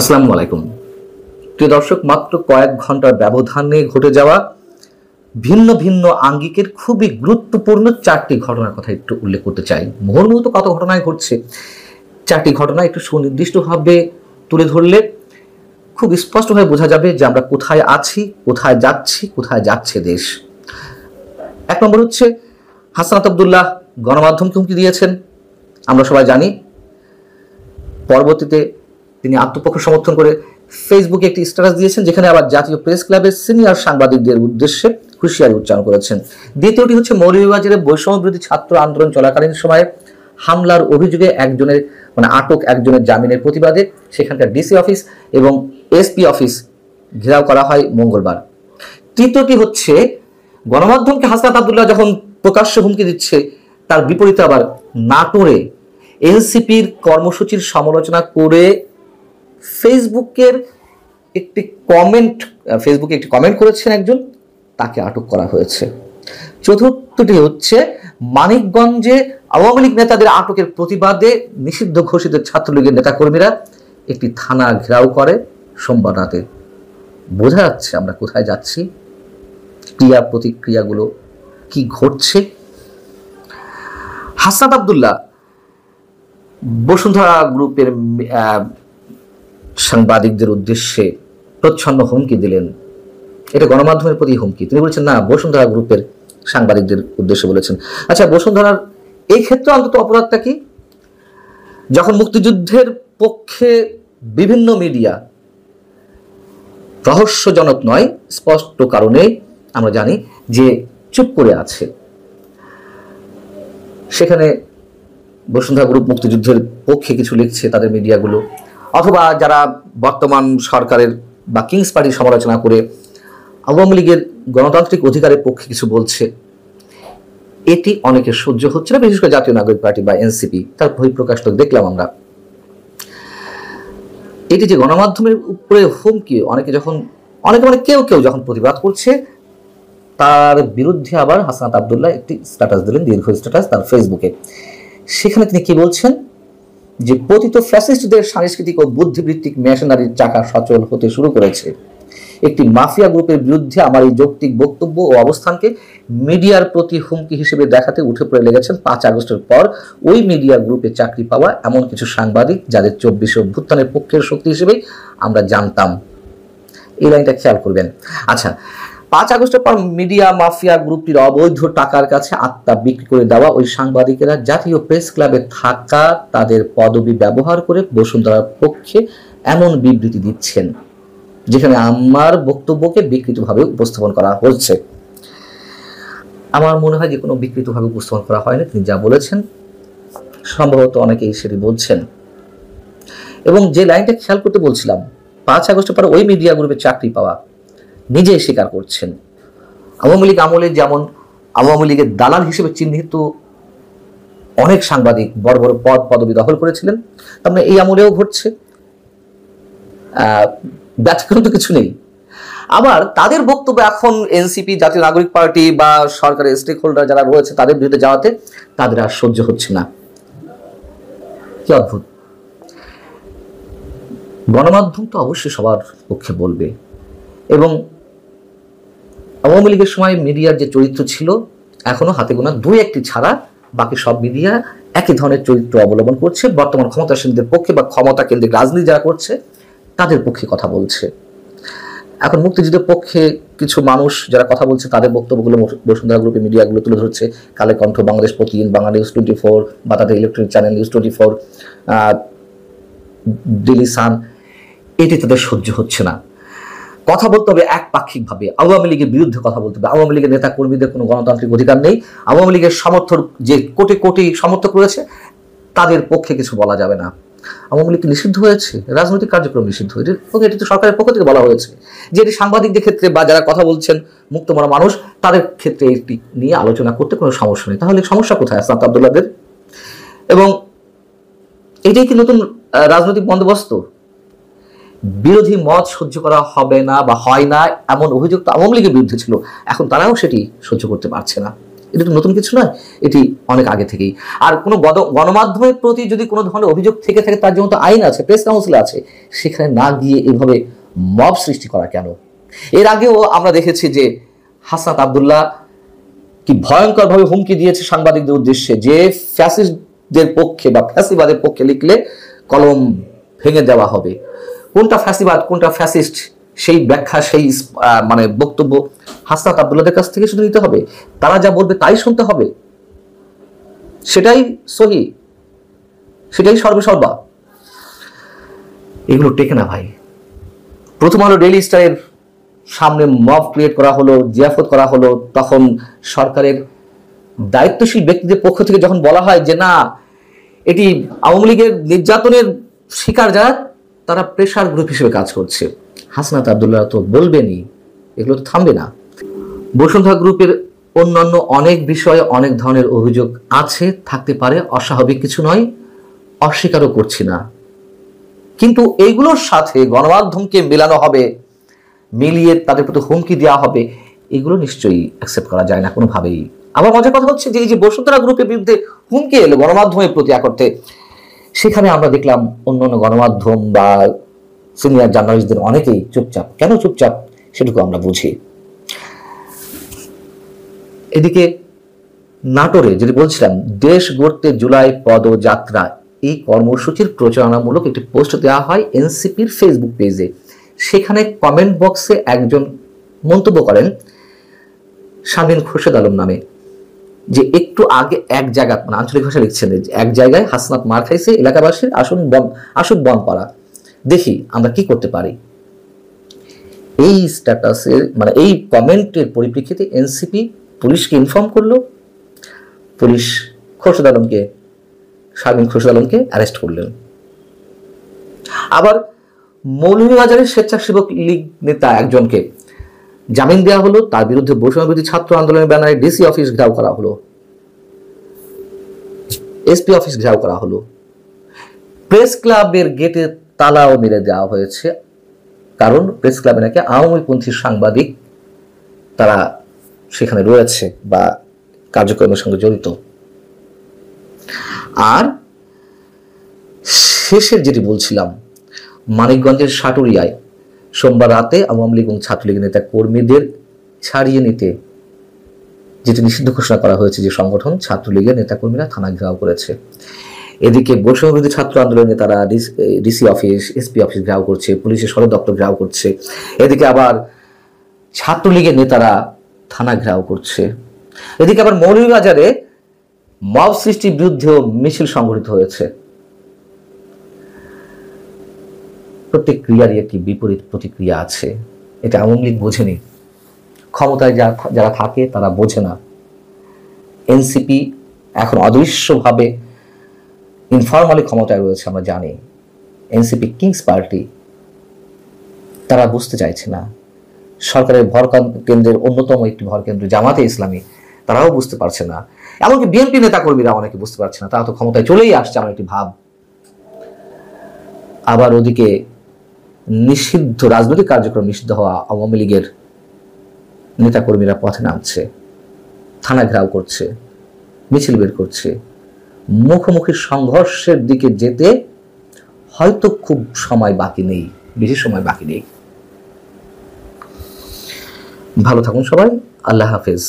আসসালামু আলাইকুম প্রিয় দর্শক, মাত্র কয়েক ঘন্টার ব্যবধানে ঘটে যাওয়া ভিন্ন ভিন্ন আঙ্গিকের খুবই গুরুত্বপূর্ণ চারটি ঘটনার কথা একটু উল্লেখ করতে চাই। মুহূর্মুহূর্ত কত ঘটনায় ঘটছে, চারটি ঘটনা একটু সুনির্দিষ্টভাবে তুলে ধরলে খুব স্পষ্টভাবে বোঝা যাবে যে আমরা কোথায় আছি, কোথায় যাচ্ছি, কোথায় যাচ্ছে দেশ। এক নম্বর হচ্ছে, হাসানাত আব্দুল্লাহ গণমাধ্যমকে হুমকি দিয়েছেন, আমরা সবাই জানি। পরবর্তীতে তিনি আত্মপক্ষ সমর্থন করে ফেসবুকে একটি স্ট্যাটাস দিয়েছেন, যেখানে আবার জাতীয় প্রেস ক্লাবের সিনিয়র সাংবাদিকদের উদ্দেশ্যে হুঁশিয়ারি উচ্চারণ করেছেন। দ্বিতীয়টি হচ্ছে, মৌলভীবাজারে বৈষম্য বিরোধী ছাত্র আন্দোলন চলাকালীন সময়ে হামলার অভিযোগে আটক একজনের জামিনের প্রতিবাদে সেখানকার ডিসি অফিস এবং এসপি অফিস ঘেরাও করা হয় মঙ্গলবার। তৃতীয়টি হচ্ছে, গণমাধ্যমকে হাসনাত আব্দুল্লাহ যখন প্রকাশ্যে হুমকি দিচ্ছে, তার বিপরীতে আবার নাটোরে এনসিপির কর্মসূচির সমালোচনা করে ফেসবুকে একটি কমেন্ট করেছেন একজন, তাকে আটক করা হয়েছে। চতুর্থটি হচ্ছে, মানিকগঞ্জে আওয়ামী লীগ নেতাদের আটকের প্রতিবাদে নিষিদ্ধ ঘোষিত ছাত্রলীগের নেতাকর্মীরা একটি থানা ঘেরাও করে সোমবার রাতে। বোঝা যাচ্ছে আমরা কোথায় যাচ্ছি, ক্রিয়া প্রতিক্রিয়াগুলো কি ঘটছে। হাসানাত আব্দুল্লাহ বসুন্ধরা গ্রুপের সাংবাদিকদের উদ্দেশ্যে প্রচ্ছন্ন হুমকি দিলেন। এটা গণমাধ্যমের প্রতি হুমকি। তিনি বলেছেন, না, বসুন্ধরা গ্রুপের সাংবাদিকদের উদ্দেশ্যে বলেছেন। আচ্ছা, বসুন্ধরার এই ক্ষেত্রে অন্তত অপরাধটা কি? যখন মুক্তিযুদ্ধের পক্ষে বিভিন্ন মিডিয়া রহস্যজনক নয়, স্পষ্ট কারণে আমরা জানি যে চুপ করে আছে, সেখানে বসুন্ধরা গ্রুপ মুক্তিযুদ্ধের পক্ষে কিছু লিখছে তাদের মিডিয়াগুলো, অথবা যারা বর্তমান সরকারের বা কিংস পার্টির সমালোচনা করে আওয়ামী লীগের গণতান্ত্রিক অধিকারের পক্ষে কিছু বলছে, এটি অনেকের সহ্য হচ্ছে না, বিশেষ করে জাতীয় নাগরিক পার্টি বা এনসিপি তার বহিঃপ্রকাশ তো দেখলাম আমরা। এটি যে গণমাধ্যমের উপরে হুমকি, কেউ যখন প্রতিবাদ করছে, তার বিরুদ্ধে আবার হাসানাত আব্দুল্লাহ একটি স্ট্যাটাস দিলেন, দীর্ঘ স্ট্যাটাস তার ফেসবুকে। সেখানে তিনি কি বলছেন, যে পতিত ফ্যাসিস্টদের সাংস্কৃতিক ও বুদ্ধিবৃত্তিক মেশিনারির চাকা সচল হতে শুরু করেছে। একটি মাফিয়া গ্রুপের বিরুদ্ধে আমার এই যৌক্তিক বক্তব্য ও অবস্থানকে মিডিয়ার প্রতি হুমকি হিসেবে দেখাতে উঠে পড়ে লেগেছেন 5 আগস্টের পর ওই মিডিয়া গ্রুপে চাকরি পাওয়া এমন কিছু সাংবাদিক, যাদের 24 অভ্যুত্থানের পক্ষের শক্তি হিসেবেই আমরা জানতাম। এই লাইনটা খেয়াল করবেন। আচ্ছা, 5 আগস্টের পর মিডিয়া মাফিয়া গ্রুপটির অবৈধ টাকার কাছে আত্মা বিক্রি করে দেওয়া ওই সাংবাদিকেরা জাতীয় প্রেস ক্লাবে থাকা তাদের পদবি ব্যবহার করে বসুন্ধরার পক্ষে এমন বিবৃতি দিচ্ছেন, যেখানে আমার বক্তব্যকে বিকৃতভাবে উপস্থাপন করা হচ্ছে। আমার মনে হয় যে কোনো বিকৃতভাবে উপস্থাপন করা হয়নি, তিনি যা বলেছেন সম্ভবত অনেকেই সেটি বলছেন। এবং যে লাইনটা খেয়াল করতে বলছিলাম, 5 আগস্টের পর ওই মিডিয়া গ্রুপে চাকরি পাওয়া, নিজেই স্বীকার করছেন। আওয়ামী লীগ আমলে যেমন আওয়ামী লীগের দালাল হিসেবে চিহ্নিত অনেক সাংবাদিক বড় বড় পদবি দখল করেছিলেন, তার মানে এই আমলেও ঘটছে, ব্যতিক্রম তো কিছু নেই। আবার তাদের বক্তব্য এখন এনসিপি, জাতীয় নাগরিক পার্টি বা সরকারের স্টেক হোল্ডার যারা রয়েছে তাদের বিরুদ্ধে যাওয়াতে তাদের আর সহ্য হচ্ছে না। কি অদ্ভুত! গণমাধ্যম তো অবশ্যই সবার পক্ষে বলবে, এবং আওয়ামী লীগের সময় মিডিয়ার যে চরিত্র ছিল, এখনো হাতে গোনা 2-1টি ছাড়া বাকি সব মিডিয়া একই ধরনের চরিত্র অবলম্বন করছে। বর্তমান ক্ষমতাসীনদের পক্ষে বা ক্ষমতা কেন্দ্রিক রাজনীতি যারা করছে তাদের পক্ষে কথা বলছে। এখন মুক্তিযুদ্ধের পক্ষে কিছু মানুষ যারা কথা বলছে, তাদের বক্তব্যগুলো বসুন্ধরা গ্রুপের মিডিয়াগুলো তুলে ধরছে। কালের কণ্ঠ, বাংলাদেশ প্রতিদিন, বাংলা নিউজ 24 বা তাদের electronic channel news 24, Daily Sun, এটি তাদের সহ্য হচ্ছে না। কথা বলতে হবে একপাক্ষিকভাবে, আওয়ামী লীগের বিরুদ্ধে কথা বলতে হবে। আওয়ামী লীগের নেতা কর্মীদের কোনো গণতান্ত্রিক অধিকার নেই। আওয়ামী লীগের সমর্থক যে কোটি কোটি সমর্থক রয়েছে, তাদের পক্ষে কিছু বলা যাবে না। আওয়ামী লীগ নিষিদ্ধ হয়েছে, রাজনৈতিক কার্যক্রম নিষিদ্ধ, এটি তো সরকারের পক্ষ থেকে বলা হয়েছে যে এটি সাংবাদিকদের ক্ষেত্রে বা যারা কথা বলছেন মুক্তমনা মানুষ, তাদের ক্ষেত্রে এটি নিয়ে আলোচনা করতে কোনো সমস্যা নেই। তাহলে সমস্যা কোথায় হাসনাত আব্দুল্লাহদের? এবং এটাই কি নতুন রাজনৈতিক বন্দোবস্ত? বিরোধী মত সহ্য করা হবে না বা হয় না এমন অভিযোগ তো আওয়ামী লীগের বিরুদ্ধে ছিল, এখন তারাও সেটি সহ্য করতে পারছে না। এটা তো নতুন কিছু নয়, এটি অনেক আগে থেকেই। আর কোনো গণমাধ্যমের প্রতি যদি কোনো ধরনের অভিযোগ থেকে থাকে, তার জন্য তো আইন আছে, প্রেস কাউন্সিল আছে, সেখানে না গিয়ে এভাবে মব সৃষ্টি করা কেন? এর আগেও আমরা দেখেছি যে হাসনাত আব্দুল্লাহ কি ভয়ঙ্করভাবে হুমকি দিয়েছে সাংবাদিকদের উদ্দেশ্যে, যে ফ্যাসিস্টদের পক্ষে বা ফ্যাসিবাদের পক্ষে লিখলে কলম ভেঙে দেওয়া হবে। কোনটা ফ্যাসিবাদ কোনটা ফ্যাসিস্ট সেই ব্যাখ্যা, সেই মানে বক্তব্য হাসনাত আব্দুল্লাহদের কাছ থেকে শুধু নিতে হবে, তারা যা বলবে তাই শুনতে হবে, সেটাই সহি, সেটাই সর্বসর্বা। এগুলো টেকে না ভাই। প্রথম আলো ডেইলি স্টারের সামনে মব ক্রিয়েট করা হলো, জিয়াফত করা হলো, তখন সরকারের দায়িত্বশীল ব্যক্তিদের পক্ষ থেকে যখন বলা হয় যে না, এটি আওয়ামী লীগের নির্যাতনের শিকার যারা, তারা প্রেশার গ্রুপ হিসেবে কাজ করছে, হাসনাত আব্দুল্লাহ তো বলবেনই, এগুলো তো থামবে না। বসুন্ধরা গ্রুপের অন্যান্য অনেক বিষয়ে অনেক ধরনের অভিযোগ আছে, থাকতে পারে, অস্বাভাবিক কিছু নয়, অস্বীকারও করছি না, কিন্তু এইগুলোর সাথে গণমাধ্যমকে মেলানো হবে, মিলিয়ে তাদের প্রতি হুমকি দেওয়া হবে, এগুলো নিশ্চয়ই অ্যাকসেপ্ট করা যায় না কোনোভাবেই। আবার মজার কথা হচ্ছে যে এই যে বসুন্ধরা গ্রুপের বিরুদ্ধে হুমকি এলো গণমাধ্যমের প্রতি করতে, সেখানে আমরা দেখলাম অন্যান্য গণমাধ্যম বা সিনিয়র জার্নালিস্টদের অনেকেই চুপচাপ। কেন চুপচাপ সেটুকু আমরা বুঝি। এদিকে নাটোরে যেটি বলছিলাম, দেশ গড়তে জুলাই পদযাত্রা, এই কর্মসূচির প্রচারণামূলক একটি পোস্ট দেওয়া হয় এনসিপির ফেসবুক পেজে। সেখানে কমেন্ট বক্সে একজন মন্তব্য করেন শামীম খোরশেদ আলম নামে, যে একটু আগে এক জায়গায়, মানে আঞ্চলিক ভাষা লিখছেন, এক জায়গায় হাসনাত মার খাইছে, এলাকাবাসীর আসুন বম পাড়া, দেখি আমরা কি করতে পারি। এই স্ট্যাটাসের মানে এই কমেন্টের পরিপ্রেক্ষিতে এনসিপি পুলিশকে ইনফর্ম করলো, পুলিশ শামীম খোরশেদ আলমকে অ্যারেস্ট করলেন। আবার মৌলভীবাজারের স্বেচ্ছাসেবক লীগ নেতা একজনকে জামিন দেওয়া হলো, তার বিরুদ্ধে বৈষম্য বিরোধী ছাত্র আন্দোলনের ব্যানারে ডিসি অফিস ঘেরাও করা হলো, এসপি অফিস ঘেরাও করা হলো, প্রেস ক্লাবের গেটে তালাও মেরে দেওয়া হয়েছে, কারণ প্রেস ক্লাবে নাকি আওয়ামীপন্থী সাংবাদিক তারা সেখানে রয়েছে বা কার্যক্রমের সঙ্গে জড়িত। আর শেষের যেটি বলছিলাম, মানিকগঞ্জের সাটুরিয়ায় সোমবার রাতে আওয়ামী লীগ এবং ছাত্রলীগ নেতা কর্মীদের ছাড়িয়ে নিতে যেটি নিষিদ্ধ ঘোষণা করা হয়েছে, যে সংগঠন ছাত্রলীগের নেতাকর্মীরা থানা ঘেরাও করেছে। এদিকে বৈষম্য বিরোধী ছাত্র আন্দোলনের নেতারা ডিসি অফিস, এসপি অফিস ঘেরাও করছে, পুলিশের সদর দপ্তর ঘেরাও করছে, এদিকে আবার ছাত্রলীগের নেতারা থানা ঘেরাও করছে। এদিকে আবার মৌলভীবাজারে মব সৃষ্টির বিরুদ্ধেও মিছিল সংঘটিত হয়েছে। প্রত্যেক ক্রিয়ারই একটি বিপরীত প্রতিক্রিয়া আছে, এটা আওয়ামী লীগ বোঝেনি, ক্ষমতায় যারা থাকে তারা বোঝে না। এনসিপি এখন অদৃশ্যভাবে ইনফরমালি ক্ষমতায় রয়েছে, আমরা জানি। এনসিপি কিংস পার্টি, তারা বুঝতে চাইছে না। সরকারের ভর কেন্দ্রের অন্যতম একটি ভর কেন্দ্র জামাতে ইসলামী, তারাও বুঝতে পারছে না। এমনকি বিএনপি নেতাকর্মীরা অনেকে বুঝতে পারছে না, তারা তো ক্ষমতায় চলেই আসছে আমার একটি ভাব। আবার ওদিকে নিষিদ্ধ রাজনৈতিক কার্যক্রম নিষিদ্ধ হওয়া আওয়ামী লীগের নেতাকর্মীরা পথে নামছে, থানা ঘেরাও করছে, মিছিল বের করছে। মুখোমুখি সংঘর্ষের দিকে যেতে হয়তো খুব সময় বাকি নেই, বেশি সময় বাকি নেই। ভালো থাকুন সবাই, আল্লাহ হাফেজ।